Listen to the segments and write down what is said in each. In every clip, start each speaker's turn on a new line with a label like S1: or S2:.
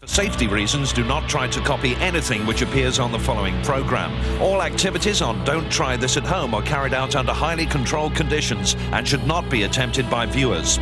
S1: For safety reasons, do not try to copy anything which appears on the following program. All activities on Don't Try This at Home are carried out under highly controlled conditions and should not be attempted by viewers.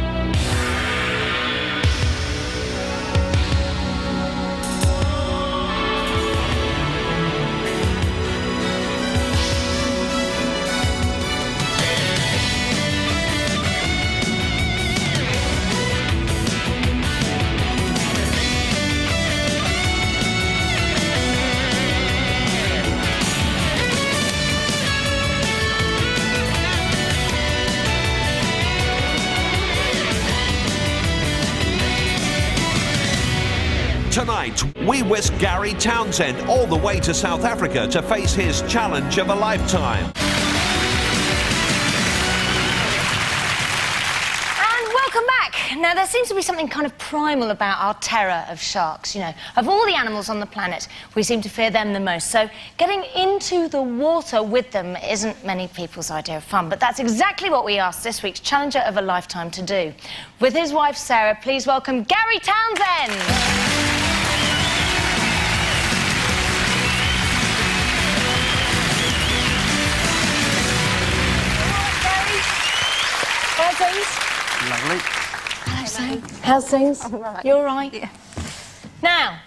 S1: Tonight, we whisk Gary Townsend all the way to South Africa to face his challenge of a lifetime.
S2: And welcome back. Now, there seems to be something kind of primal about our terror of sharks, you know. Of all the animals on the planet, we seem to fear them the most. So getting into the water with them isn't many people's idea of fun, but that's exactly what we asked this week's Challenger of a Lifetime to do. With his wife, Sarah, please welcome Gary Townsend.
S3: Lovely.
S2: Hello, Sam. How's things?
S3: Right.
S2: You all right?
S3: Yeah.
S2: Now,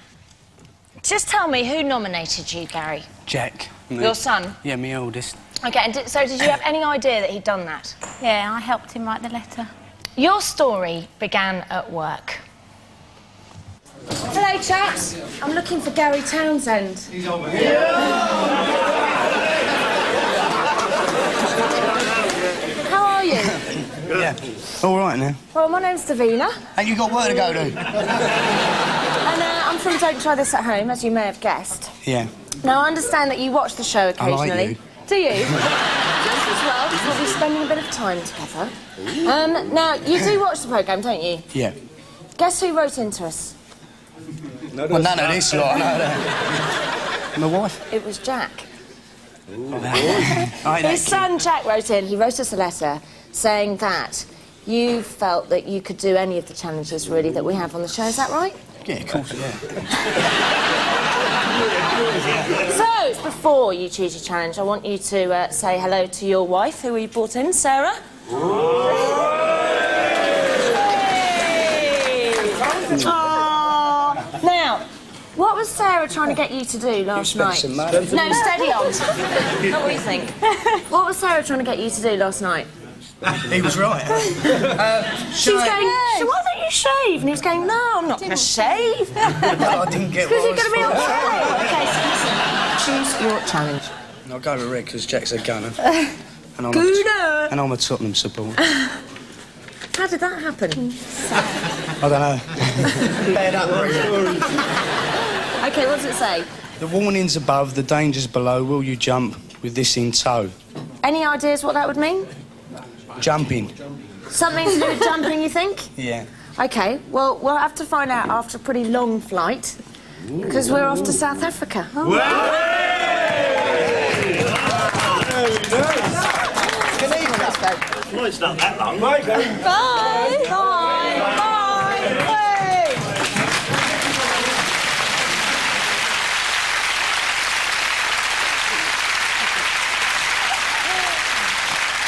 S2: just tell me who nominated you, Gary?
S4: Jack.
S2: Your son?
S4: Yeah, my oldest.
S2: OK, and so did you have any idea that he'd done that?
S3: Yeah, I helped him write the letter.
S2: Your story began at work. Hello, chaps. I'm looking for Gary Townsend. He's over here. How are you?
S4: Yeah. All right now.
S2: Well, my name's Davina.
S4: And you got work to go to?
S2: And I'm from Don't Try This at Home, as you may have guessed.
S4: Yeah.
S2: Now, I understand that you watch the show occasionally.
S4: I like you.
S2: Do you? Just as well, because we'll be spending a bit of time together. Now, you do watch the programme, don't you?
S4: Yeah.
S2: Guess who wrote into us?
S4: Well, none of this lot, I know that. My wife?
S2: It was Jack.
S4: Oh,
S2: His son Jack wrote in. He wrote us a letter saying that you felt that you could do any of the challenges, really, that we have on the show. Is that right?
S4: Yeah, of course, yeah.
S2: So, before you choose your challenge, I want you to say hello to your wife, who we brought in, Sarah. Aww. Now, what was Sarah trying to get you to do last night?
S4: Some money.
S2: No, steady on. Not what you think. What was Sarah trying to get you to do last night?
S4: He was right.
S2: She was going, so why don't you shave? And he was going, no, I'm not going to shave.
S4: No, I didn't get
S2: Because
S4: what
S2: you're going to be on
S4: I
S2: telly. OK, so listen. Choose your challenge.
S4: I'll go with Red, because Jack's a gunner. And I'm a Tottenham supporter.
S2: How did that happen?
S4: I don't know. Bad up,
S2: OK, what does it say?
S4: The warning's above, the danger's below. Will you jump with this in tow?
S2: Any ideas what that would mean?
S4: Jumping.
S2: Something to do with jumping, you think?
S4: Yeah.
S2: OK, well, we'll have to find out after a pretty long flight, because we're off to South Africa. Oh.
S5: Well, it's not that long. Bye.
S2: Bye. Bye. Bye. Hey.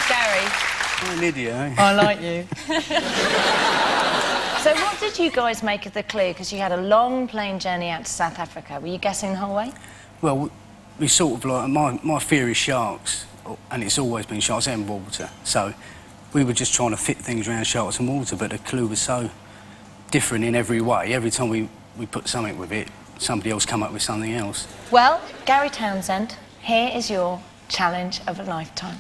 S2: Gary.
S4: I'm an idiot, eh?
S2: I like you. So what did you guys make of the clue? Because you had a long plane journey out to South Africa. Were you guessing the whole way?
S4: Well, we sort of like... My fear is sharks, and it's always been sharks and water. So we were just trying to fit things around sharks and water, but the clue was so different in every way. Every time we put something with it, somebody else come up with something else.
S2: Well, Gary Townsend, here is your challenge of a lifetime.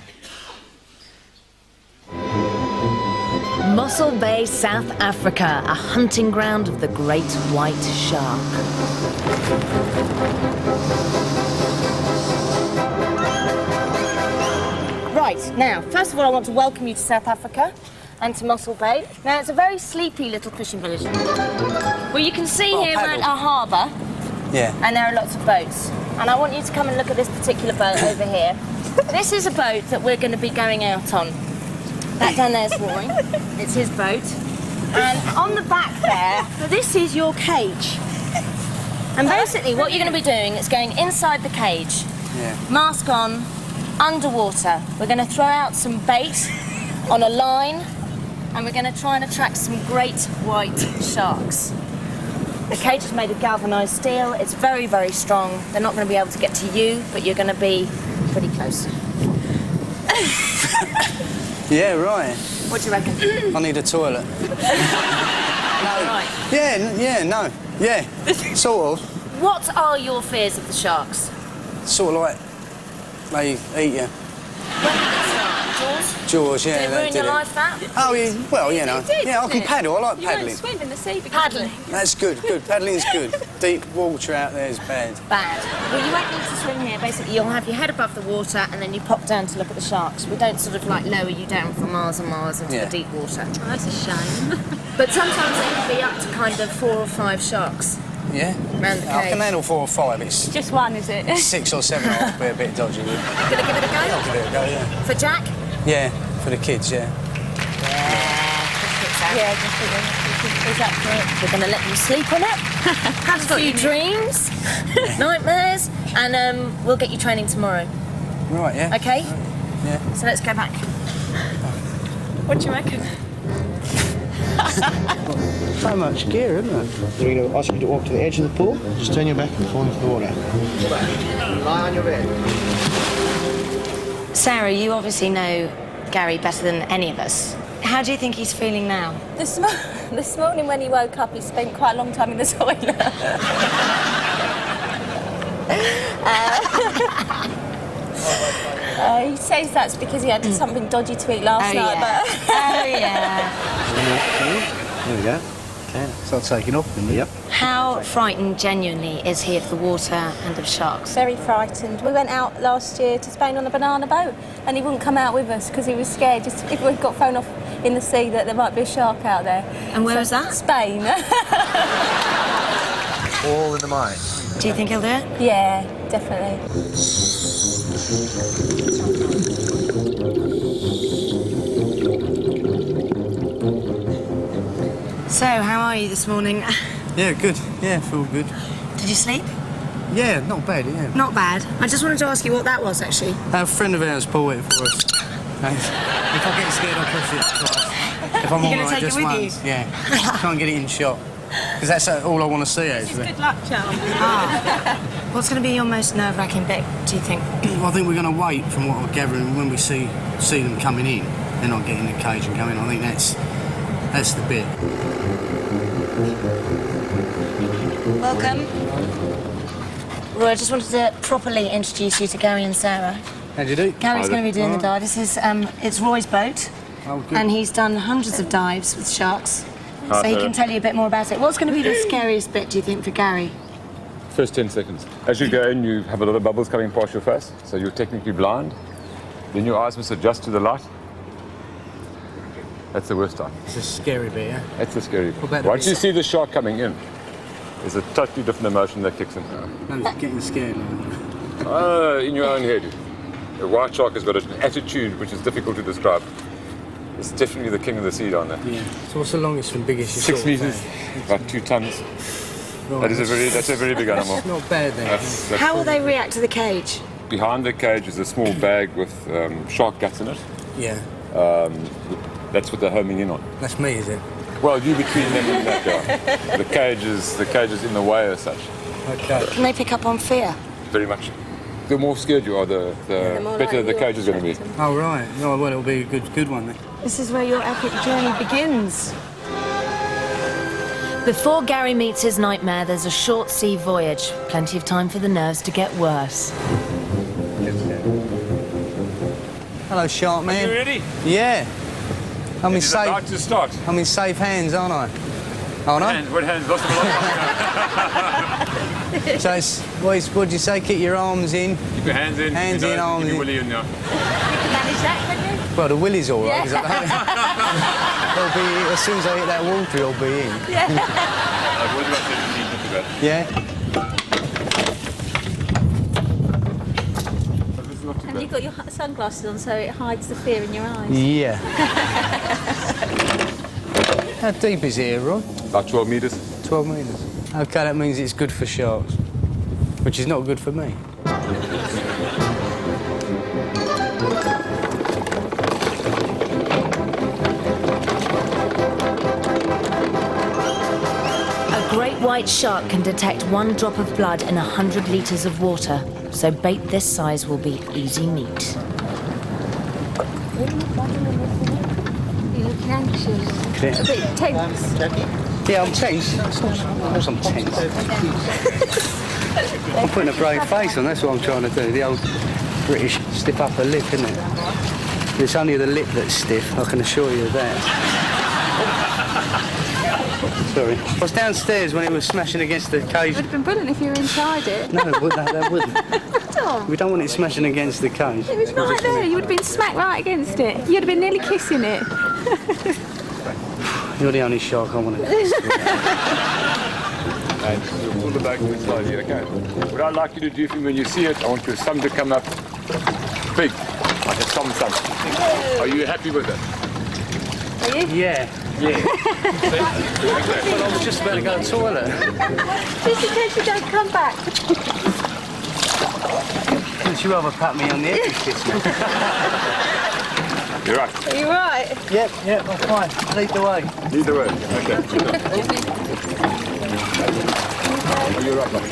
S2: Mossel Bay, South Africa, a hunting ground of the great white shark. Right, now, first of all, I want to welcome you to South Africa and to Mossel Bay. Now, it's a very sleepy little fishing village. Well, you can see here we're at a harbour.
S4: Yeah.
S2: And there are lots of boats. And I want you to come and look at this particular boat over here. This is a boat that we're going to be going out on. That down there's Roy. It's his boat. And on the back there, this is your cage. And basically what you're going to be doing is going inside the cage, mask on, underwater. We're going to throw out some bait on a line and we're going to try and attract some great white sharks. The cage is made of galvanised steel. It's very, very strong. They're not going to be able to get to you, but you're going to be pretty close.
S4: Yeah, right.
S2: What do you reckon?
S4: I need a toilet.
S2: Right.
S4: Yeah, sort of.
S2: What are your fears of the sharks?
S4: Sort of like they eat you.
S2: When did it start? Jaws?
S4: Jaws, yeah.
S2: Did it ruin your life, that?
S4: Oh, yeah, well, you know.
S3: did,
S4: Yeah, I can
S3: didn't it?
S4: paddle. I like
S3: You
S4: paddling.
S3: won't swim in the sea because
S2: Paddling.
S4: That's good. Paddling's good. Deep water out there is bad.
S2: Bad. Well, you won't need to swim here. Basically, you'll have your head above the water and then you pop down to look at the sharks. We don't sort of like lower you down for miles and miles into the deep water.
S3: Oh, that's a shame.
S2: But sometimes it can be up to kind of 4 or 5 sharks.
S4: Yeah?
S2: Round the
S4: I
S2: cage.
S4: can handle 4 or 5. It's
S3: Just one, is it?
S4: 6 or 7 I'll be a bit dodgy with.
S2: Gonna give it a go?
S4: I'll give it a go, yeah.
S2: For Jack?
S4: Yeah, for the kids, yeah.
S2: Yeah, is that for it? We're going to let you sleep on it, have a few dreams, nightmares, and we'll get you training tomorrow.
S4: Right, yeah.
S2: Okay?
S4: Yeah.
S2: So let's go back. What do you reckon?
S5: So much gear, isn't it? You're going to ask you to walk to the edge of the pool, just turn your back and fall into the water. Lie on your bed.
S2: Sarah, you obviously know Gary better than any of us. How do you think he's feeling now?
S3: This morning when he woke up, he spent quite a long time in the toilet. He says that's because he had something dodgy to eat last night.
S2: Oh, yeah.
S5: There we go. Okay, start taking off then. Yep.
S2: How frightened genuinely is he of the water and of sharks?
S3: Very frightened. We went out last year to Spain on a banana boat and he wouldn't come out with us because he was scared just if we got thrown off in the sea that there might be a shark out there.
S2: And where was that?
S3: Spain.
S5: All in the mind.
S2: Do you think he'll do it?
S3: Yeah, definitely.
S2: So, how are you this morning?
S4: Yeah, good. Yeah, feel good.
S2: Did you sleep?
S4: Yeah, not bad, yeah.
S2: Not bad. I just wanted to ask you what that was, actually.
S4: A friend of ours bought it for us. If I get scared, I'll push it twice. If I'm
S2: You're
S4: all
S2: gonna
S4: right,
S2: take it
S4: just
S2: with you?
S4: once. Yeah. Try and get it in shot. Because that's all I want to see, actually.
S3: Good luck, Charles.
S2: What's going to be your most nerve-wracking bit, do you think?
S4: I think we're going to wait from what I'm gathering when we see them coming in. Then I'll get in the cage and go in. I think that's the bit.
S2: Welcome. Roy, I just wanted to properly introduce you to Gary and Sarah.
S4: How do you do?
S2: Gary's going to be doing the dive. This is it's Roy's boat,
S4: Oh, good.
S2: and he's done hundreds of dives with sharks, so he can tell you a bit more about it. What's going to be the scariest bit, do you think, for Gary?
S6: First 10 seconds. As you go in, you have a lot of bubbles coming past your face, so you're technically blind. Then your eyes must adjust to the light. That's the worst time.
S4: It's a scary bit, yeah?
S6: That's the scary.
S4: What about the
S6: Once you
S4: bit-
S6: see the shark coming in, there's a totally different emotion that kicks in.
S4: No, it's getting scared.
S6: In your own head. A white shark has got an attitude which is difficult to describe. It's definitely the king of the sea down there.
S4: Yeah. So what's the longest and biggest you
S6: 6
S4: saw?
S6: meters, about 2 tons.
S4: Right,
S6: That's a very big animal.
S4: Not bad then.
S6: That's
S2: How will they react to the cage?
S6: behind the cage is a small bag with shark guts in it.
S4: Yeah.
S6: That's what they're homing in on.
S4: That's me, is it?
S6: Well, you between them and that guy. The cage is in the way as such.
S4: Okay.
S2: Can they pick up on fear?
S6: Very much. The more scared you are, the
S3: more
S6: better
S3: likely
S6: the cage is going to be.
S4: Oh, right. Oh, well, it'll be a good one then.
S2: This is where your epic journey begins. Before Gary meets his nightmare, there's a short sea voyage. Plenty of time for the nerves to get worse.
S4: Hello, shark man.
S6: Are you ready?
S4: Yeah. I'm in
S6: It's about
S4: safe.
S6: to start.
S4: I'm in safe hands, aren't I? Aren't I?
S6: What hands? Lots of lot.
S4: So it's what'd you say? Keep your arms in.
S6: Keep your hands in.
S4: Hands in, arms
S6: keep
S4: in.
S6: your willy in now.
S3: You can manage that, can you?
S4: Well, the willy's all right. 'Cause it'll be as soon as I hit that water, it'll be in.
S6: I've always got 17 to that.
S4: Yeah.
S6: This is not too
S3: And
S6: bad.
S3: you've got your sunglasses on so it hides the fear in your eyes.
S4: Yeah. How deep is it here, Roy?
S6: About 12 meters.
S4: 12 metres. OK, that means it's good for sharks, which is not good for me.
S2: A great white shark can detect 1 drop of blood in 100 litres of water, so bait this size will be easy meat.
S3: You're looking anxious. A bit tense.
S4: Yeah, I'm tense. Of course I'm tense. I'm putting a brave face on, that's what I'm trying to do. The old British stiff upper lip, isn't it? It's only the lip that's stiff, I can assure you of that. Sorry. I was downstairs when it was smashing against the cage.
S3: It would have been brilliant if you were inside it.
S4: No, that wouldn't.
S3: Tom.
S4: We don't want it smashing against the cage.
S3: It was right there. You would have been smack right against it. You'd have been nearly kissing it.
S4: You're the only shark I want to kiss.
S6: And pull the boat in slowly, okay? What I'd like you to do for me when you see it, I want your thumb to come up big, like a thumb. Are you happy with it?
S3: Are you?
S4: Yeah.
S6: Yeah.
S4: But I was just about to go to the toilet.
S3: Just in case you don't come back.
S4: Would you rather pat me on the head and kiss me?
S6: You're right.
S3: Are you right?
S4: Yep, I'm fine. Lead the way.
S6: Lead the way. Okay. Oh, you're right, buddy.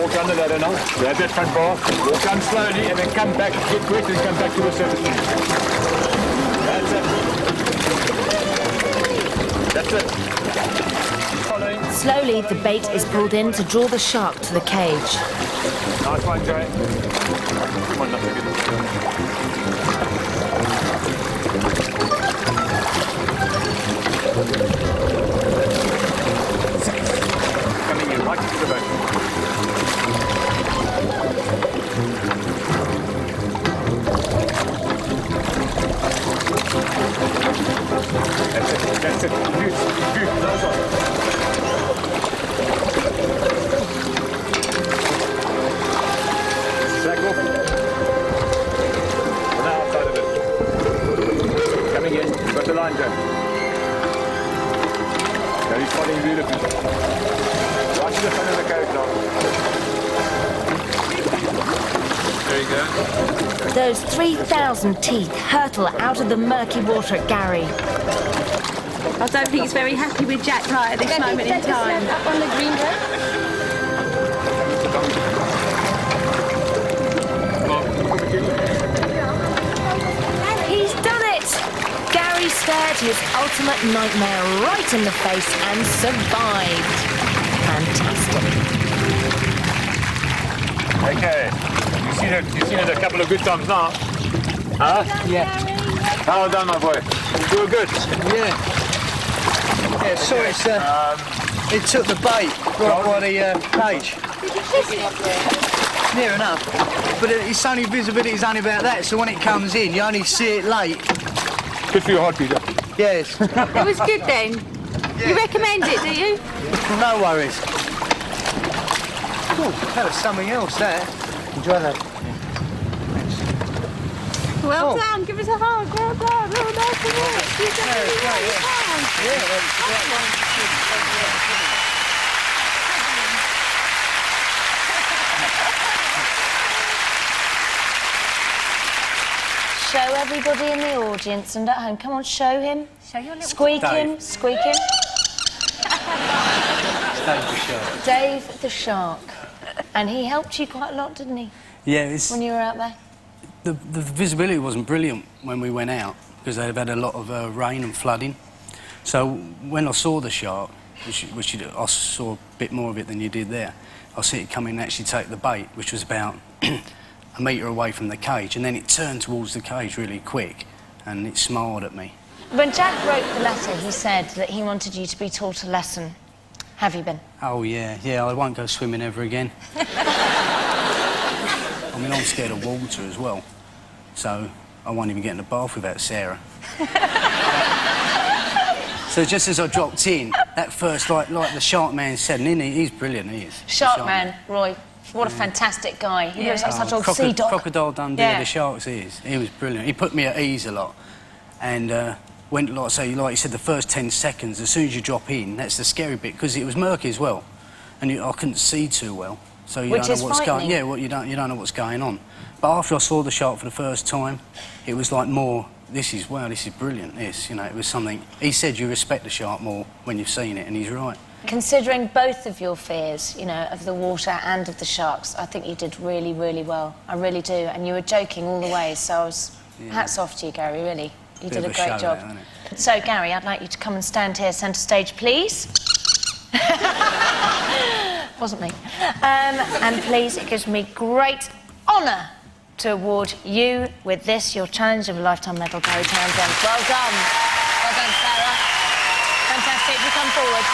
S6: Walk under that now. Grab that front bar. Walk down slowly and then come back. Get quick and come back to the surface. That's it. That's it. Following.
S2: Slowly, the bait is pulled in to draw the shark to the cage.
S6: Nice one, Jay. Come on, nothing good. Coming in right into the boat. That's it. Good. Nice one. Back off. Now outside of it. Coming in. You've got the line, Joe. Now he's following beautifully. Right to the front of the cage now. There you go.
S2: Those 3,000 teeth hurtle out of the murky water at Gary.
S3: I don't think he's very happy with Jack right at this moment in time. Up on the green dress.
S2: He's done it! Gary stared his ultimate nightmare right in the face and survived. Fantastic.
S6: Okay. You've seen it a couple of good times now. Huh?
S4: Yeah.
S6: Well done, my boy. You were good.
S4: Yeah. Yeah, so it's, it took the bait right by the cage. Near enough. But its only visibility is only about that, so when it comes in, you only see it late.
S6: Good for your heart, Peter.
S4: Yes.
S3: It was good then. You recommend it, do you?
S4: No worries. Oh, that was something else, that. Enjoy that.
S3: Well done. Give us a hug. Well done. Oh, nice to watch. You've done really
S2: Show everybody in the audience and at home. Come on, show him.
S3: Show your little...
S2: Squeak him,
S4: Dave.
S2: squeak him.
S4: Dave the shark.
S2: Dave the shark. And he helped you quite a lot, didn't he,
S4: Yeah, it's...
S2: when you were out there?
S4: The visibility wasn't brilliant when we went out because they've had a lot of rain and flooding. So when I saw the shark, which I saw a bit more of it than you did there, I see it come in and actually take the bait, which was about a metre away from the cage, and then it turned towards the cage really quick and it smiled at me.
S2: When Jack wrote the letter, he said that he wanted you to be taught a lesson. Have you been?
S4: Oh, yeah, I won't go swimming ever again. I mean, I'm scared of water as well, so I won't even get in the bath without Sarah. So just as I dropped in, that first, like the shark man said, and he's brilliant, he is.
S2: Shark man, Roy. What a fantastic guy. He looks like such old sea dog.
S4: Crocodile Dundee of the sharks, he is. He was brilliant. He put me at ease a lot. And when, like you said, the first 10 seconds, as soon as you drop in, that's the scary bit, because it was murky as well, and I couldn't see too well. So you don't know what's going. Yeah, well, you don't know what's going on. But after I saw the shark for the first time, it was like more. This is brilliant. This, you know, it was something. He said you respect the shark more when you've seen it, and he's right.
S2: Considering both of your fears, you know, of the water and of the sharks, I think you did really, really well. I really do. And you were joking all the way, so I was hats off to you, Gary. Really, you did a great job. So, Gary, I'd like you to come and stand here, centre stage, please. Wasn't me. And please, it gives me great honour to award you with this, your Challenge of a Lifetime medal, Gary Townsend. Well done. Well done, Sarah. Fantastic. You come forward.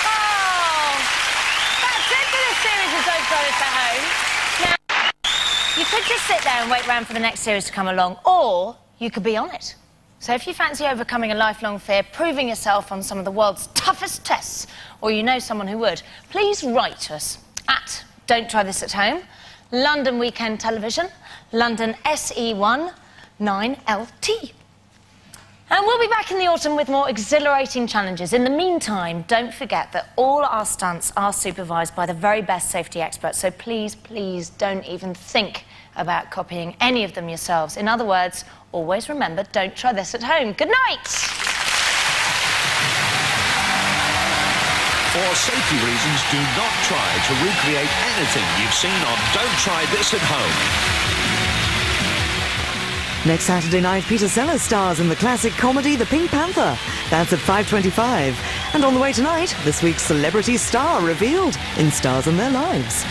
S2: Oh, that's it for this series of Don't Throw This at Home. Now, you could just sit there and wait around for the next series to come along, or you could be on it. So if you fancy overcoming a lifelong fear, proving yourself on some of the world's toughest tests, or you know someone who would, please write to us at Don't Try This at Home, London Weekend Television, London SE1 9LT. And we'll be back in the autumn with more exhilarating challenges. In the meantime, don't forget that all our stunts are supervised by the very best safety experts, so please, please don't even think about copying any of them yourselves. In other words, always remember, don't try this at home. Good night!
S1: For safety reasons, do not try to recreate anything you've seen on Don't Try This at Home.
S7: Next Saturday night, Peter Sellers stars in the classic comedy The Pink Panther. That's at 5:25. And on the way tonight, this week's celebrity star revealed in Stars and Their Lives.